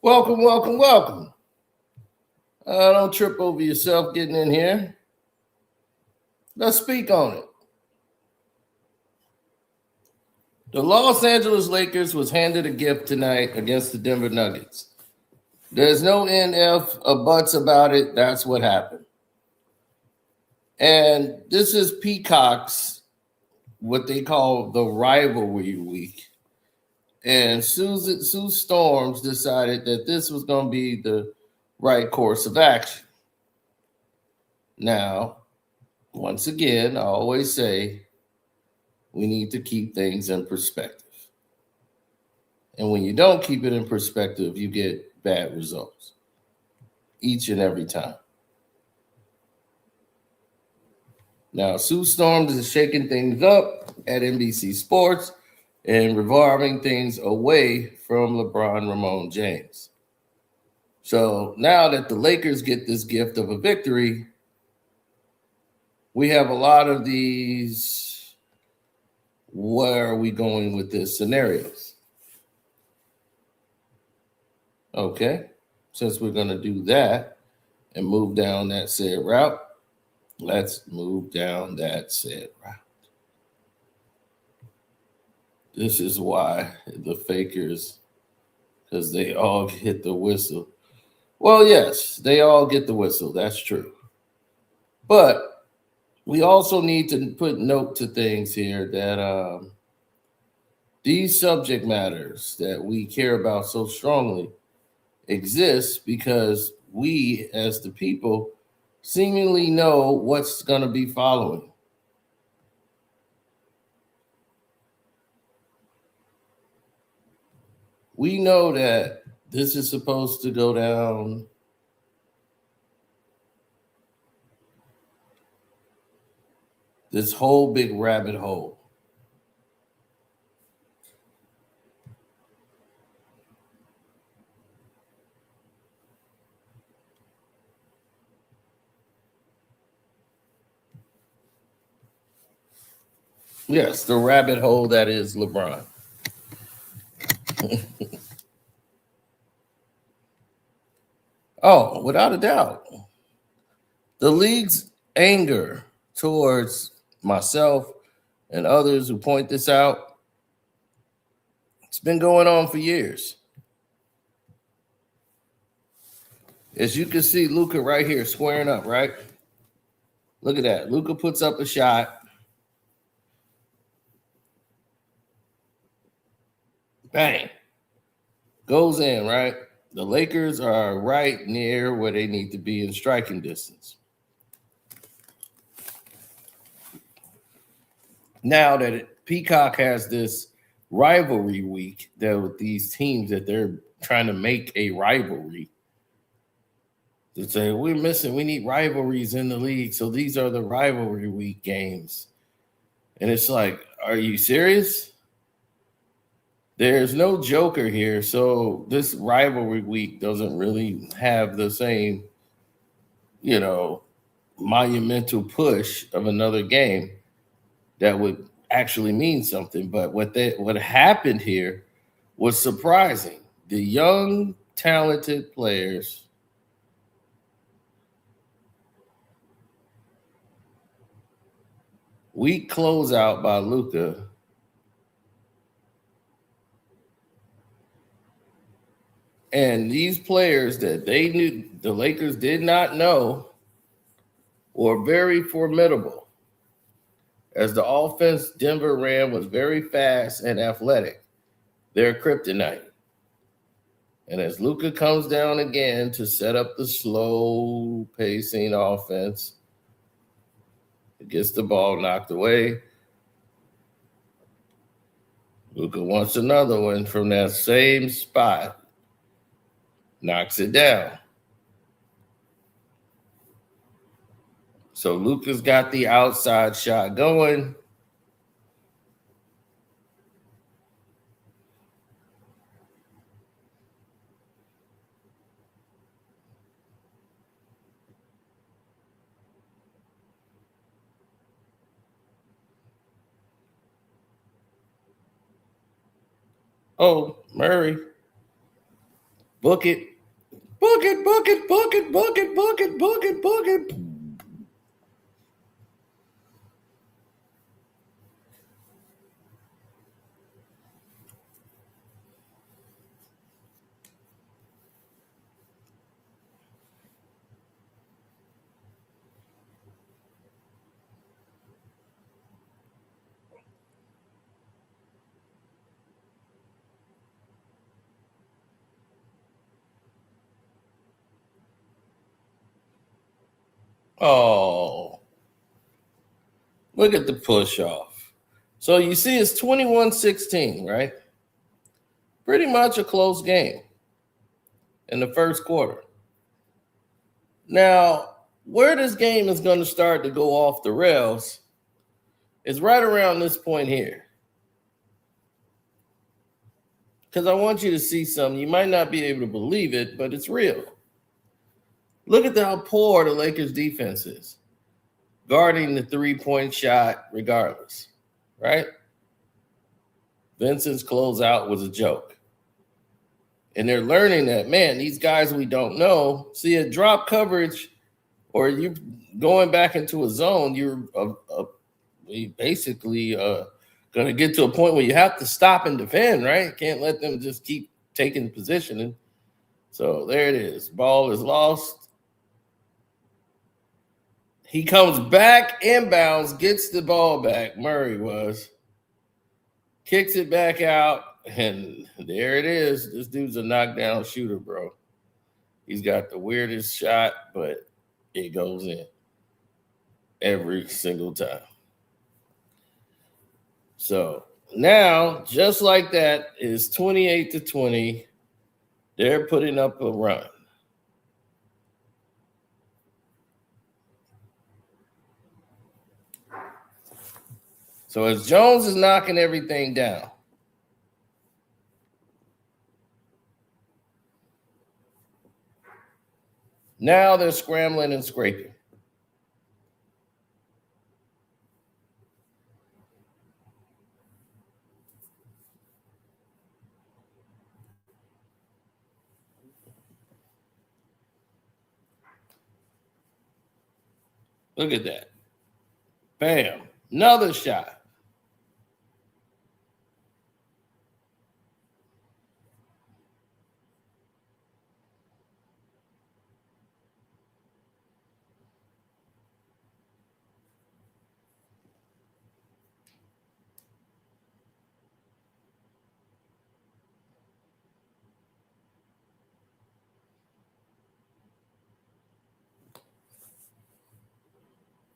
Welcome, welcome, welcome. Don't trip over yourself getting in here. Let's speak on it. The Los Angeles Lakers was handed a gift tonight against the Denver Nuggets. There's no NF or buts about it. That's what happened. And this is Peacock's, what they call the rivalry week. And Sue Storms decided that this was going to be the right course of action. Now, once again, I always say we need to keep things in perspective. And when you don't keep it in perspective, you get bad results each and every time. Now, Sue Storms is shaking things up at NBC Sports and revolving things away from LeBron Ramon James. So now that the Lakers get this gift of a victory, we have a lot of these, where are we going with this scenarios? Okay, since we're going to do that and move down that said route, let's move down that said route. This is why the fakers, because they all hit the whistle. Well, yes, they all get the whistle. That's true. But we also need to put note to things here that these subject matters that we care about so strongly exist because we, as the people, seemingly know what's going to be following. We know that this is supposed to go down this whole big rabbit hole. Yes, the rabbit hole that is LeBron. Oh, without a doubt. The league's anger towards myself and others who point this out, it's been going on for years. As you can see, Luka right here squaring up, right? Look at that. Luka puts up a shot. Bang. Goes in, right? The Lakers are right near where they need to be in striking distance. Now that Peacock has this rivalry week that with these teams that they're trying to make a rivalry, to say we need rivalries in the league, so these are the rivalry week games. And it's like, are you serious? There's no joker here, so this rivalry week doesn't really have the same, monumental push of another game that would actually mean something. But what happened here was surprising. The young, talented players weak closeout by Luka. And these players that they knew the Lakers did not know were very formidable. As the offense Denver ran was very fast and athletic, their kryptonite. And as Luka comes down again to set up the slow pacing offense, it gets the ball knocked away. Luka wants another one from that same spot. Knocks it down. So Luka's got the outside shot going. Oh, Murray. Book it. Book it, book it, book it, book it, book it, book it, book it. Oh, look at the push off. So you see it's 21-16, right? Pretty much a close game in the first quarter. Now, where this game is going to start to go off the rails is right around this point here. Because I want you to see something. You might not be able to believe it, but it's real. Look at how poor the Lakers defense is, guarding the three-point shot regardless, right? Vincent's closeout was a joke. And they're learning that, man, these guys we don't know. See, a drop coverage or you going back into a zone, you're basically going to get to a point where you have to stop and defend, right? Can't let them just keep taking position. So there it is. Ball is lost. He comes back inbounds, gets the ball back. Murray kicks it back out, and there it is. This dude's a knockdown shooter, bro. He's got the weirdest shot, but it goes in every single time. So now, just like that, is 28-20. They're putting up a run. So as Jones is knocking everything down, now they're scrambling and scraping. Look at that. Bam. Another shot.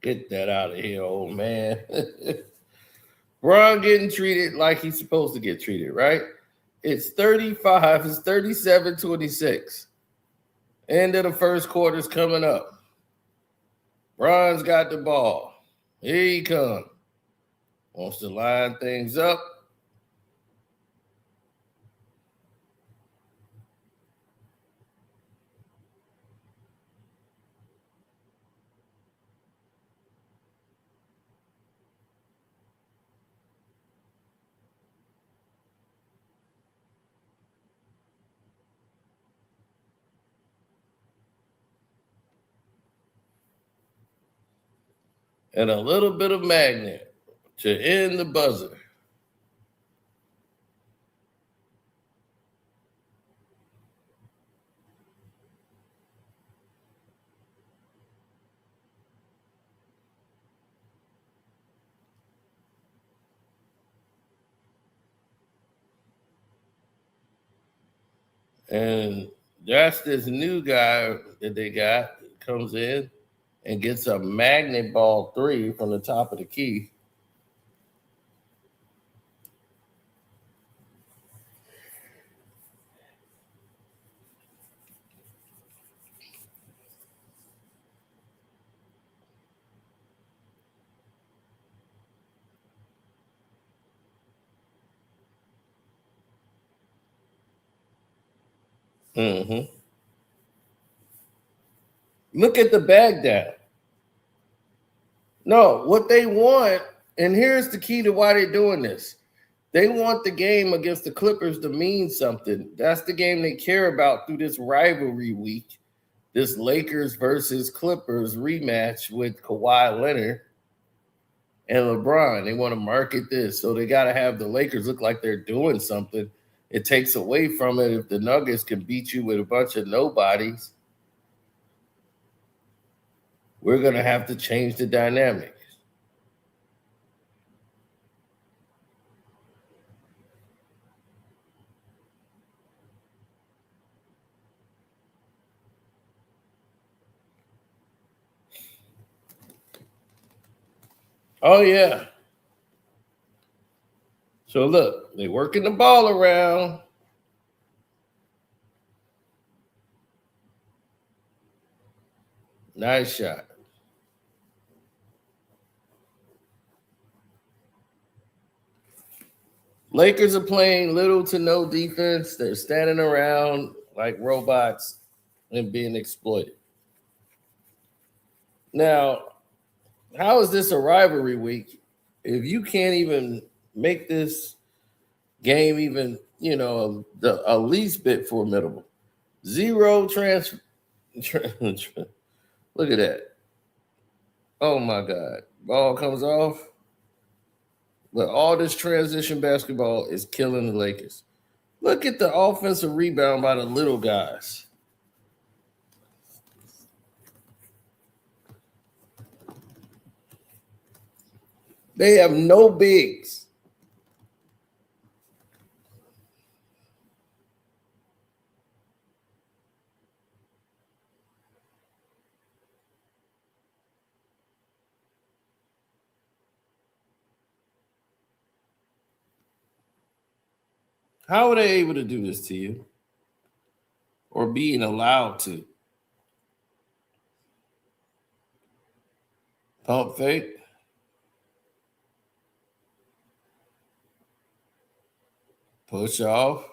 Get that out of here, old man. Bron getting treated like he's supposed to get treated, right? It's 35, it's 37-26. End of the first quarter's coming up. Bron's got the ball. Here he comes. Wants to line things up. And a little bit of magnet to end the buzzer. And that's this new guy that they got that comes in and gets a magnet ball three from the top of the key. Mm-hmm. Look at the bag down. No, what they want, and here's the key to why they're doing this. They want the game against the Clippers to mean something. That's the game they care about through this rivalry week. This Lakers versus Clippers rematch with Kawhi Leonard and LeBron. They want to market this. So they got to have the Lakers look like they're doing something. It takes away from it if the Nuggets can beat you with a bunch of nobodies. We're going to have to change the dynamic. Oh, yeah. So look, they're working the ball around. Nice shot. Lakers are playing little to no defense. They're standing around like robots and being exploited. Now, how is this a rivalry week if you can't even make this game even, a least bit formidable? Zero transfer. Look at that. Oh my God. Ball comes off. But all this transition basketball is killing the Lakers. Look at the offensive rebound by the little guys. They have no bigs. How are they able to do this to you? Or being allowed to? Pump fake. Push off.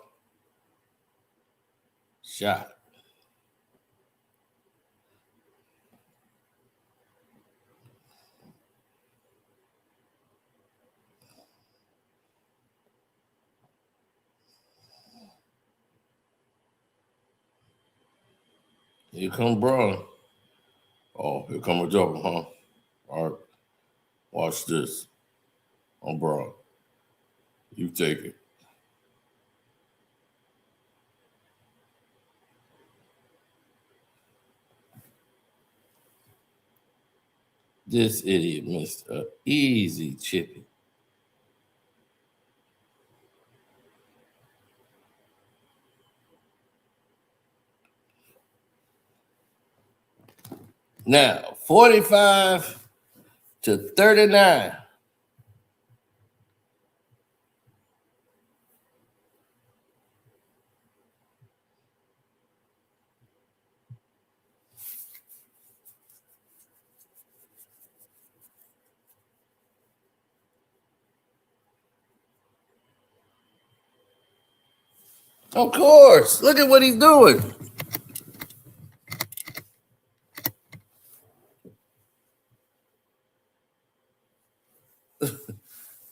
Shot. Here come Braun. Oh, here come a double, huh? All right. Watch this. I'm Braun. You take it. This idiot missed an easy chippy. Now, 45-39. Of course. Look at what he's doing.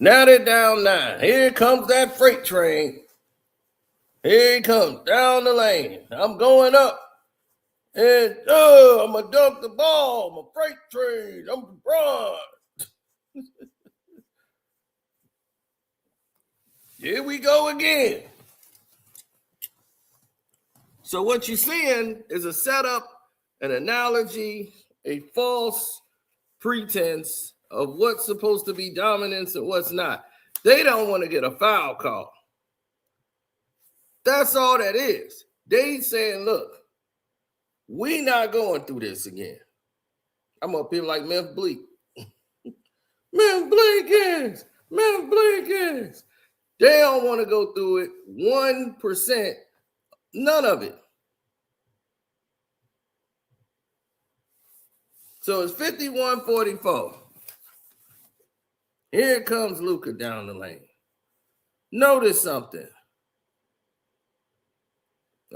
Now they're down 9. Here comes that freight train. Here he comes down the lane. I'm going up. And I'm going to dunk the ball. I'm a freight train. I'm LeBron. Here we go again. So what you're seeing is a setup, an analogy, a false pretense of what's supposed to be dominance and what's not. They don't want to get a foul call. That's all that is. They saying, look, we not going through this again. I'm up here like Memphis Bleak. Memphis Bleakins. Memphis Bleakins. They don't want to go through it. 1%. None of it. So it's 51-44. Here comes Luka down the lane. Notice something.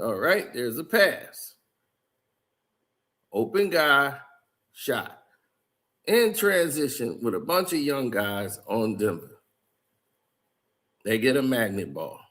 All right, there's a pass. Open guy, shot. In transition with a bunch of young guys on Denver. They get a magnet ball.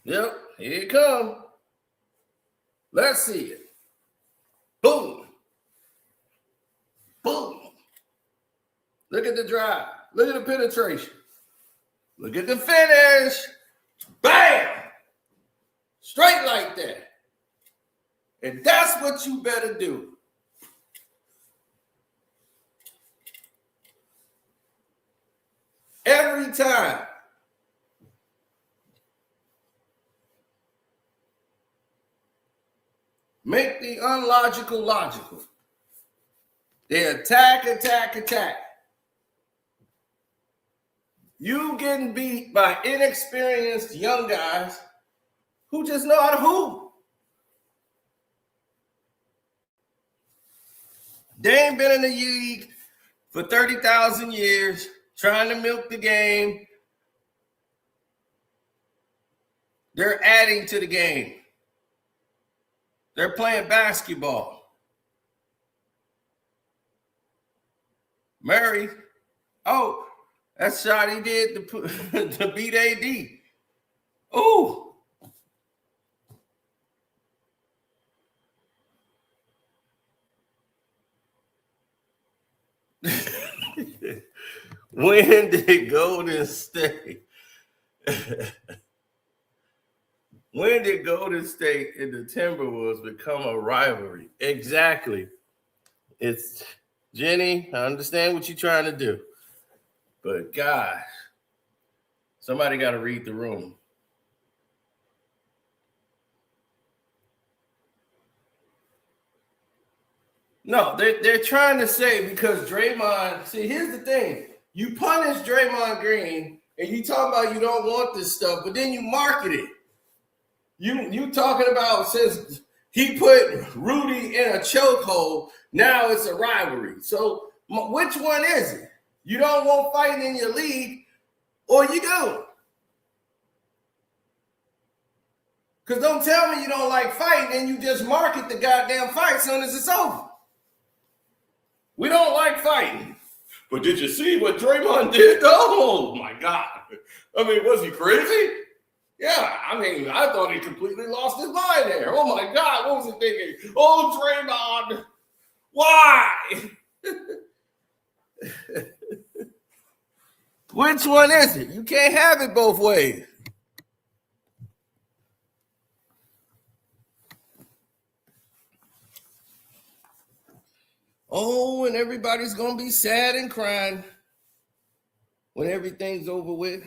Yep, here it comes. Let's see it. Boom. Boom. Look at the drive. Look at the penetration. Look at the finish. Bam! Straight like that. And that's what you better do. Every time. Make the unlogical logical. They attack, attack, attack. You getting beat by inexperienced young guys who just know how to hoop. They ain't been in the league for 30,000 years trying to milk the game. They're adding to the game. They're playing basketball. Murray, oh, that shot he did to beat AD. Ooh. When did Golden State when did Golden State and the Timberwolves become a rivalry? Exactly. It's Jenny, I understand what you're trying to do. But gosh, somebody got to read the room. No, they're trying to say because Draymond, see, here's the thing. You punish Draymond Green and you talk about you don't want this stuff, but then you market it. You talking about since he put Rudy in a chokehold, now it's a rivalry. So which one is it? You don't want fighting in your league, or you do? Because don't tell me you don't like fighting and you just market the goddamn fight as soon as it's over. We don't like fighting. But did you see what Draymond did? Oh, my God. I mean, was he crazy? Yeah, I mean, I thought he completely lost his mind there. Oh, my God, what was he thinking? Oh, Draymond, why? Which one is it? You can't have it both ways. Oh, and everybody's going to be sad and crying when everything's over with.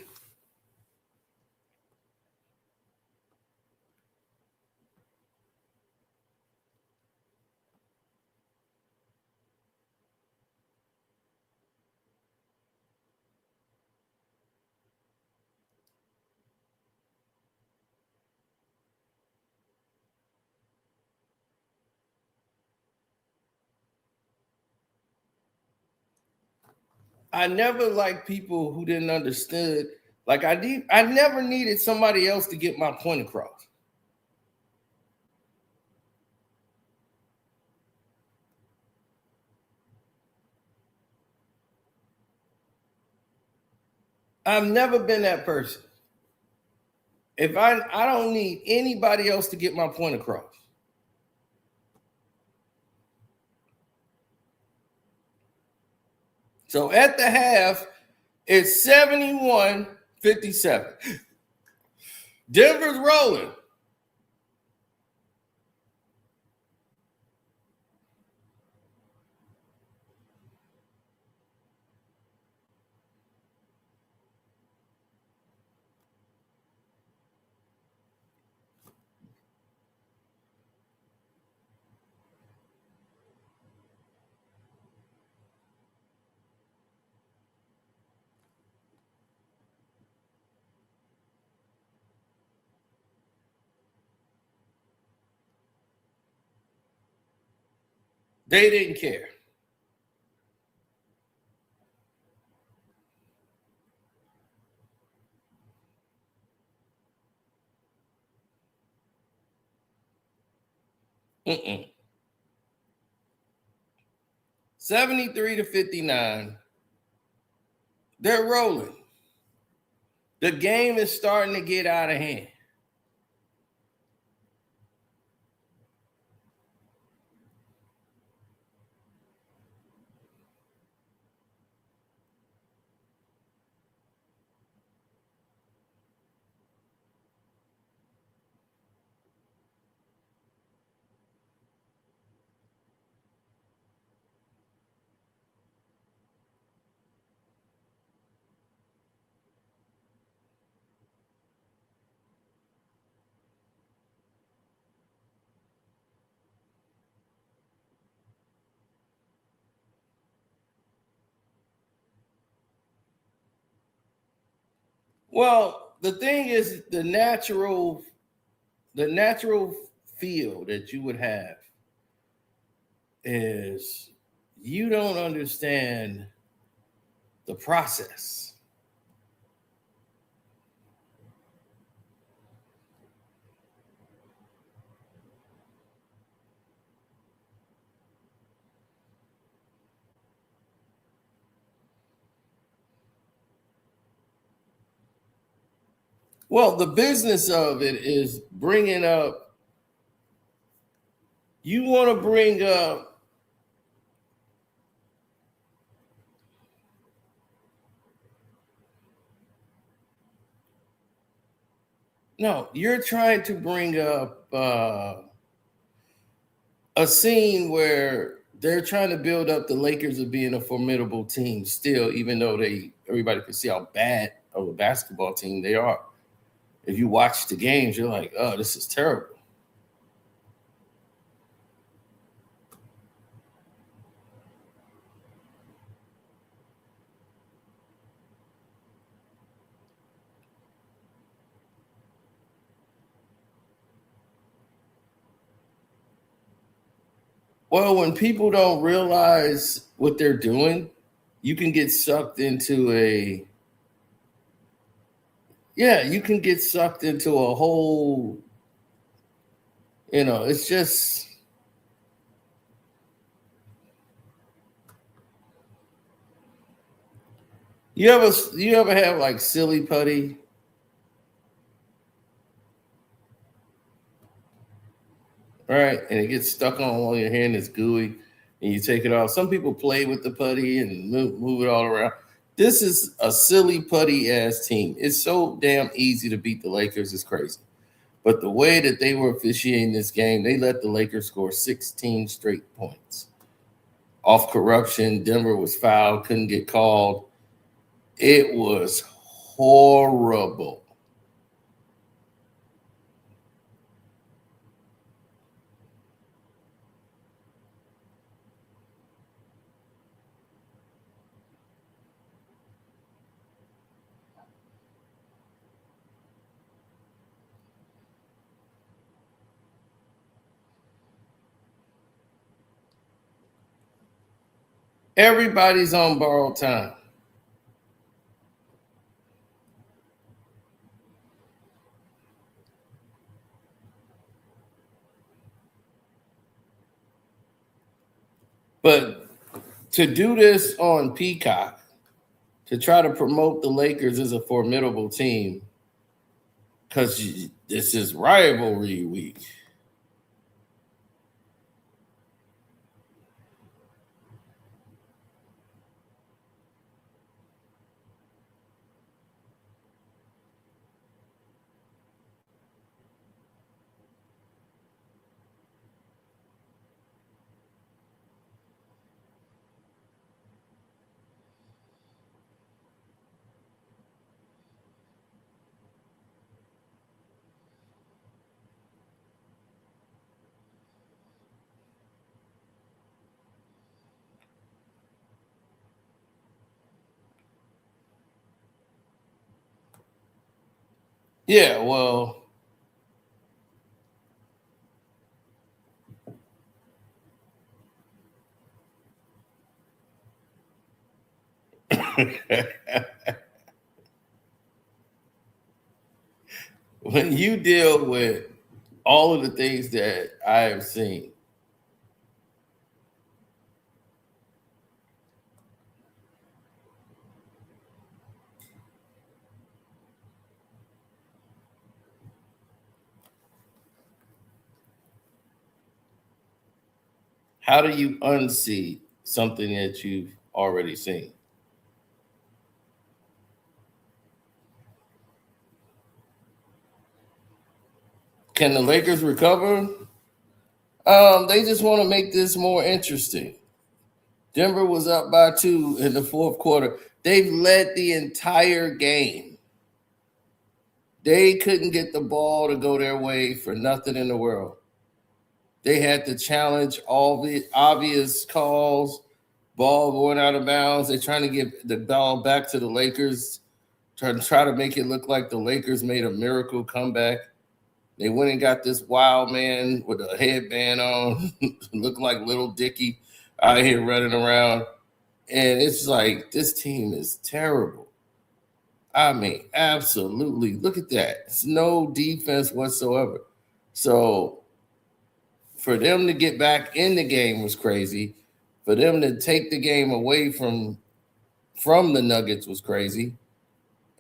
I never liked people who didn't understand. Like I never needed somebody else to get my point across. I've never been that person. If I don't need anybody else to get my point across. So at the half, it's 71-57. Denver's rolling. They didn't care. Mm-mm. 73 to 59. They're rolling. The game is starting to get out of hand. Well, the thing is, the natural feel that you would have is you don't understand the process. Well, the business of it is bringing up, you want to bring up, no, you're trying to bring up a scene where they're trying to build up the Lakers as being a formidable team still, even though everybody can see how bad of a basketball team they are. If you watch the games, you're like, oh, this is terrible. Well, when people don't realize what they're doing, you can get sucked into you can get sucked into a whole, it's just, you ever have like silly putty, right? And it gets stuck on your hand, it's gooey, and you take it off. Some people play with the putty and move it all around. This is a silly putty ass team. It's so damn easy to beat the Lakers. It's crazy. But the way that they were officiating this game, they let the Lakers score 16 straight points. Off corruption, Denver was fouled, couldn't get called. It was horrible. Everybody's on borrowed time. But to do this on Peacock, to try to promote the Lakers as a formidable team, because this is rivalry week. Yeah, well, When you deal with all of the things that I have seen, how do you unsee something that you've already seen? Can the Lakers recover? They just want to make this more interesting. Denver was up by 2 in the fourth quarter. They've led the entire game. They couldn't get the ball to go their way for nothing in the world. They had to challenge all the obvious calls, ball going out of bounds. They're trying to get the ball back to the Lakers, try to make it look like the Lakers made a miracle comeback. They went and got this wild man with a headband on, looked like little Dicky out here running around. And it's like, this team is terrible. I mean, absolutely. Look at that. It's no defense whatsoever. So for them to get back in the game was crazy. For them to take the game away from the Nuggets was crazy.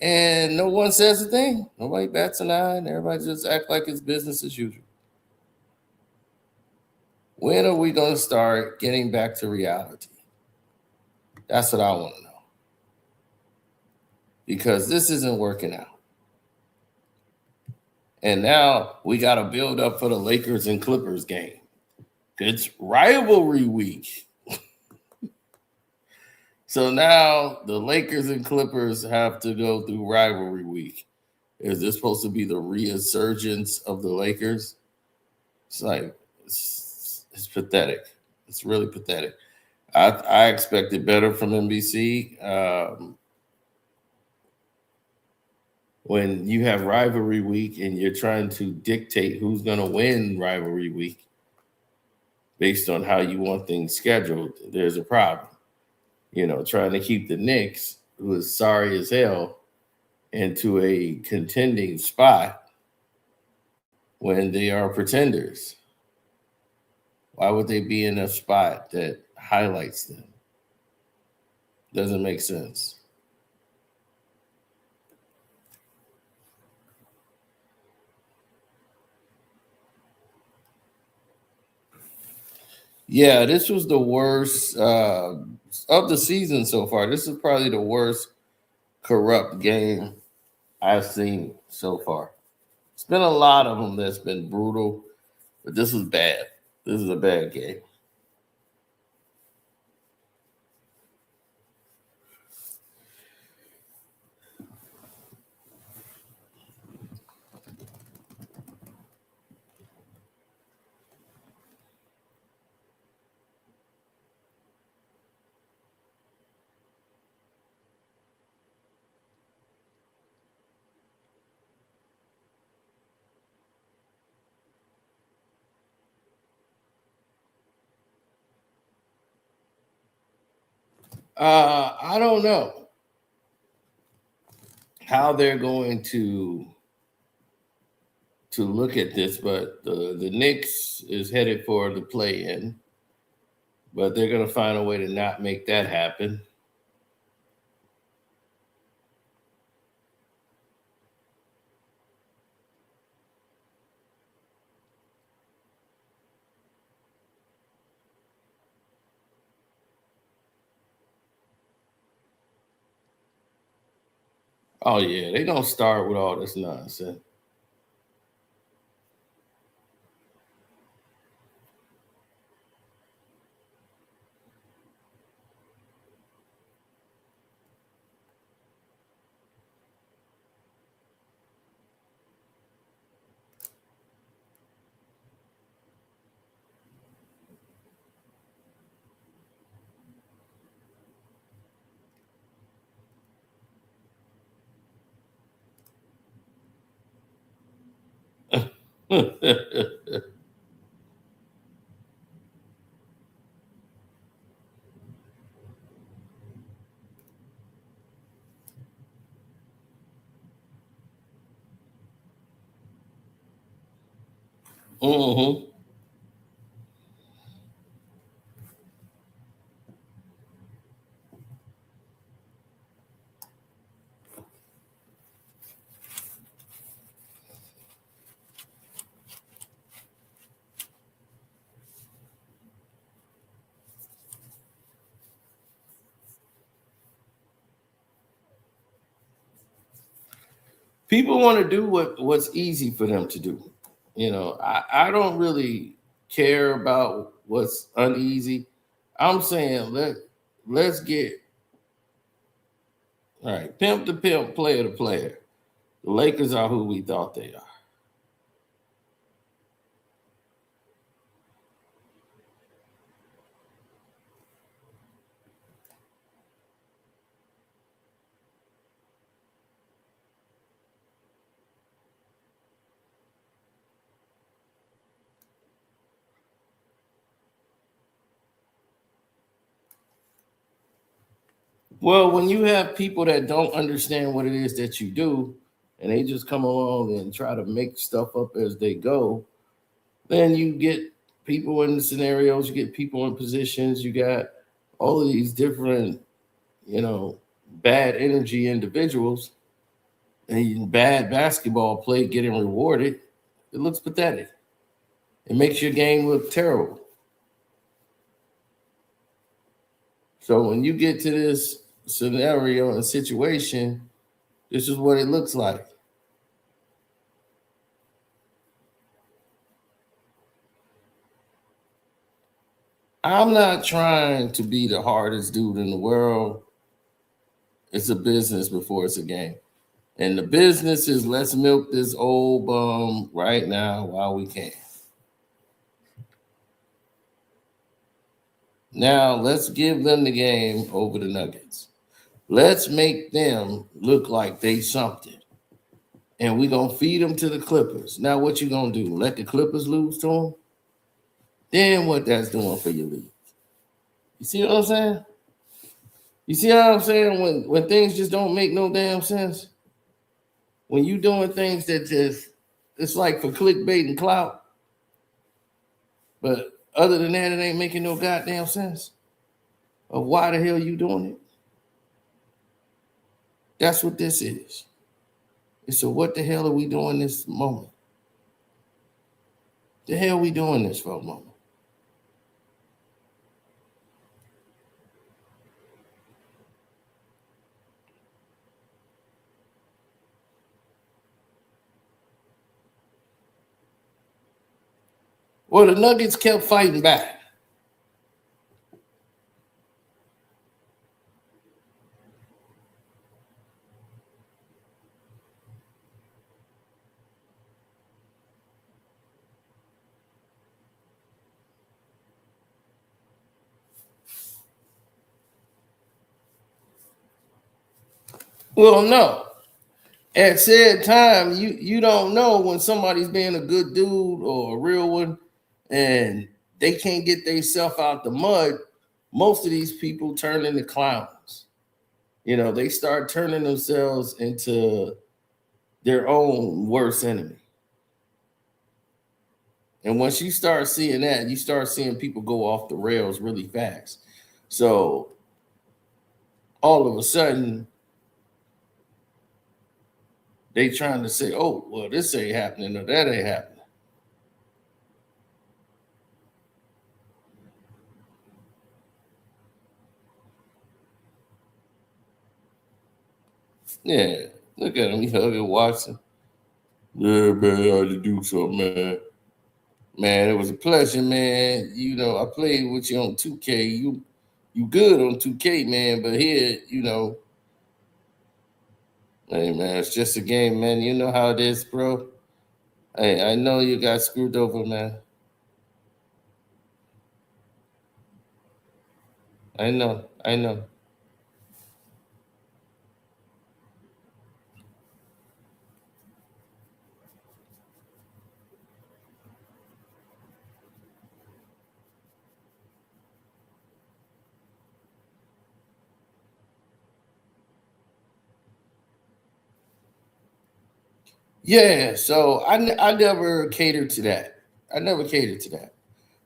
And no one says a thing. Nobody bats an eye, and everybody just act like it's business as usual. When are we going to start getting back to reality? That's what I want to know. Because this isn't working out. And now we got to build up for the Lakers and Clippers game. It's rivalry week. So now the Lakers and Clippers have to go through rivalry week. Is this supposed to be the resurgence of the Lakers? It's like, it's pathetic. It's really pathetic. I expected better from NBC. When you have rivalry week and you're trying to dictate who's going to win rivalry week based on how you want things scheduled, there's a problem. You know, trying to keep the Knicks, who is sorry as hell, into a contending spot when they are pretenders. Why would they be in a spot that highlights them? Doesn't make sense. Yeah, this was the worst of the season so far. This is probably the worst corrupt game I've seen so far. It's been a lot of them that's been brutal, but this was bad. This is a bad game. I don't know how they're going to look at this, but the Knicks is headed for the play-in, but they're going to find a way to not make that happen. Oh yeah, they don't start with all this nonsense. Mm-hmm. People want to do what's easy for them to do. I don't really care about what's uneasy. I'm saying let's get all right, pimp to pimp, player to player. The Lakers are who we thought they are. Well, when you have people that don't understand what it is that you do, and they just come along and try to make stuff up as they go, then you get people in scenarios, you get people in positions, you got all of these different, you know, bad energy individuals and bad basketball play getting rewarded. It looks pathetic. It makes your game look terrible. So when you get to this scenario and situation, this is what it looks like. I'm not trying to be the hardest dude in the world. It's a business before it's a game. And the business is let's milk this old bum right now while we can. Now let's give them the game over the Nuggets. Let's make them look like they something. And we're gonna feed them to the Clippers. Now what you gonna do? Let the Clippers lose to them? Then what that's doing for your league. You see what I'm saying? You see how I'm saying when things just don't make no damn sense? When you doing things that just it's like for clickbait and clout, but other than that, it ain't making no goddamn sense of why the hell you doing it. That's what this is. And so what the hell are we doing this moment? The hell we doing this for a moment? Well, the Nuggets kept fighting back. Well, no. At said time, you don't know when somebody's being a good dude or a real one, and they can't get themselves out the mud. Most of these people turn into clowns. They start turning themselves into their own worst enemy. And once you start seeing that, you start seeing people go off the rails really fast. So all of a sudden, they trying to say, "Oh, well, this ain't happening or that ain't happening." Yeah, look at him. He hugging Watson. Yeah, man, I had to do something, man. Man, it was a pleasure, man. I played with you on 2K. You good on 2K, man, but here, hey man, it's just a game, man. You know how it is, bro. Hey, I know you got screwed over, man. I know. Yeah, so I never catered to that. I never catered to that.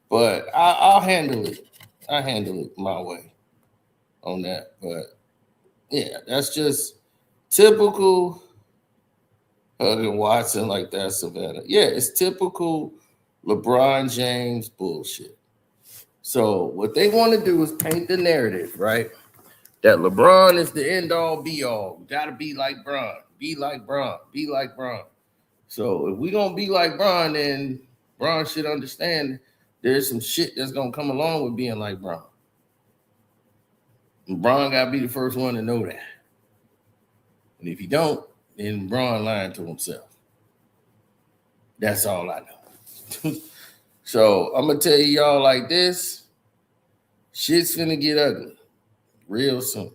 But I'll handle it. I handle it my way on that. But yeah, that's just typical Huggin Watson like that, Savannah. Yeah, it's typical LeBron James bullshit. So what they want to do is paint the narrative, right? That LeBron is the end all be all. Gotta be like Bron. Be like Bron. Be like Bron. So if we gonna be like Bron, then Bron should understand there's some shit that's gonna come along with being like Bron. And Bron gotta be the first one to know that. And if you don't, then Bron lying to himself. That's all I know. So I'm gonna tell y'all like this: shit's finna get ugly real soon.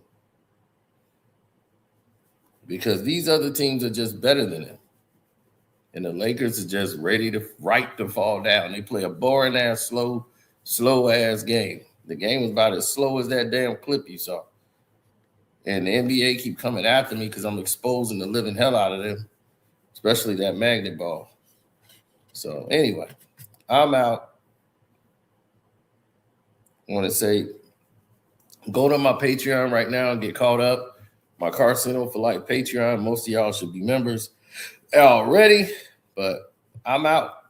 Because these other teams are just better than them. And the Lakers are just ready to fall down. They play a boring ass, slow ass game. The game was about as slow as that damn clip you saw. And the NBA keep coming after me because I'm exposing the living hell out of them, especially that magnet ball. So anyway, I'm out. I want to say, go to my Patreon right now and get caught up. My Carcino for Life Patreon. Most of y'all should be members already, but I'm out.